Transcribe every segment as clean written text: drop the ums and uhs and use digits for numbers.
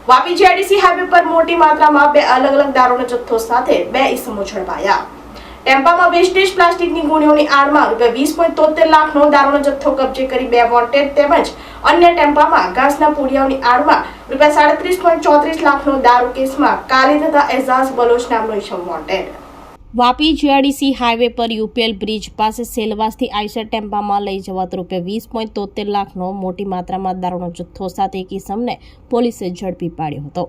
Vapi GIDC highway પર મોટી માત્રામાં બે અલગ દારૂનો જથ્થો સાથે બે ઇસમો ઝડપાયા। ટેમ્પામાં વેસ્ટેજ પ્લાસ્ટિકની ગુણીઓની આડમાં ₹20.73 લાખનો દારૂનો જથ્થો કબજે કરી બે વોન્ટેડ તેમજ અન્ય ટેમ્પામાં ઘાસના પૂડિયાઓની આડમાં ₹37.34 લાખનો દારૂ કેસમાં કાલી તથા એઝાઝ બલોચ નામનો ઇસમ વોન્ટેડ। વાપી જીઆઈડીસી હાઈવે પર યુપીએલ બ્રિજ પાસે સેલવાસથી આઈસર ટેમ્પામાં લઈ જવાતો ₹20.73 લાખનો મોટી માત્રામાં દારૂનો જથ્થો સાથે એક ઇસમને પોલીસે ઝડપી પાડ્યો હતો।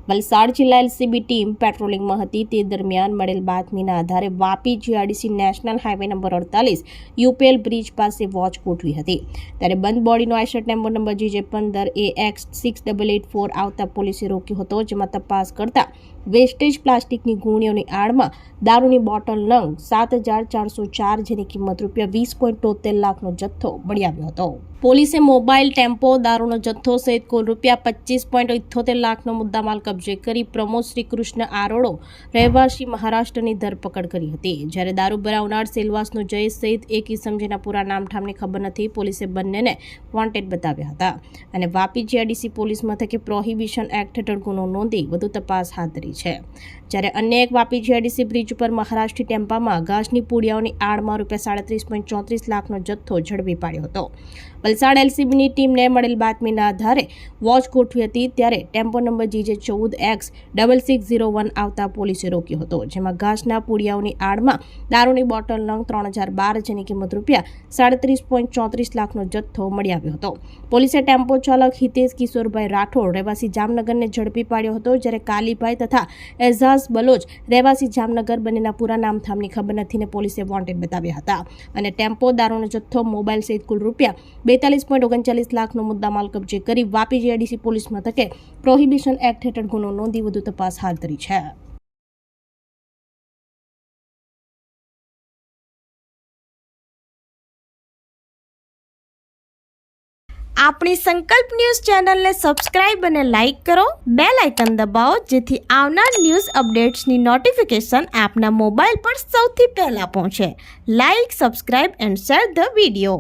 વલસાડ જિલ્લા એલસીબી ટીમ પેટ્રોલિંગમાં હતી તે દરમિયાન મળેલ બાતમીના આધારે Vapi GIDC national highway number 48 UPL bridge પાસે વોચ ગોઠવી હતી ત્યારે બંધ બોડીનો Eicher tempo number GJ15 AX6884 આવતા પોલીસે રોક્યો હતો, જેમાં તપાસ કરતા વેસ્ટેજ પ્લાસ્ટિકની ગુણીઓની આડમાં દારૂની બોટલ નંગ 7404 જેની કિંમત ₹20.73 લાખનો જથ્થો મળી આવ્યો હતો। પોલીસે મોબાઈલ ટેમ્પો દારૂનો જથ્થો સહિત કુલ ₹25.78 લાખનો મુદ્દામાલ કબજે કરી પ્રમોદ શ્રીકૃષ્ણ આરોડો રહેવાસી મહારાષ્ટ્રની ધરપકડ કરી હતી। જ્યારે દારૂ ભરાવનાર સેલવાસનો જયેશ સહિત એક ઇસમ જેના પૂરા નામઠામની ખબર નથી, પોલીસે બંનેને વોન્ટેડ બતાવ્યા હતા અને વાપી જીઆઈડીસી પોલીસ મથકે પ્રોહિબિશન એક્ટ હેઠળ ગુનો નોંધી વધુ તપાસ હાથ ધરી છે। જ્યારે અન્ય એક વાપી જીઆઈડીસી બ્રિજ ઉપર મહારાષ્ટ્રી ટેમ્પામાં ઘાસની પૂડિયાઓની આડમાં ₹37.34 લાખનો જથ્થો ઝડપી પાડ્યો હતો। વલસાડ એલસીબીની ટીમને મળેલ બાતમીના આધારે વોચ ગોઠવી હતી ત્યારે ટેમ્પો નંબર GJ14X6601 આવતા પોલીસે રોક્યો હતો, જેમાં ઘાસના પૂડિયાઓની આડમાં દારૂની બોટલ નંગ 3012 જેની કિંમત ₹37.34 લાખનો જથ્થો મળી આવ્યો હતો। પોલીસે ટેમ્પો ચાલક હિતેશ કિશોરભાઈ રાઠોડ રહેવાસી જામનગરને ઝડપી પાડ્યો હતો, જ્યારે કાલીભાઈ તથા એઝાઝ બલોચ રહેવાસી જામનગર બંનેના પૂરા નામઠામની ખબર નથી ને પોલીસે વોન્ટેડ બતાવ્યા હતા અને ટેમ્પો દારૂનો જથ્થો મોબાઈલ સહિત કુલ ₹42.39 લાખનો મુદ્દામાલ કબજે કરી વાપી જીઆઈડીસી પોલીસ મથકે પ્રોહિબિશન એક્ટ હેઠળ ગુનો નોંધી વધુ તપાસ હાથ ધરી છે। આપણી સંકલ્પ ન્યૂઝ ચેનલને સબસ્ક્રાઇબ અને લાઇક કરો, બેલ આઇકન દબાવો જેથી આવનાર ન્યૂઝ અપડેટ્સની નોટિફિકેશન આપના મોબાઈલ પર સૌથી પહેલા પહોંચે। Like, subscribe and share the video.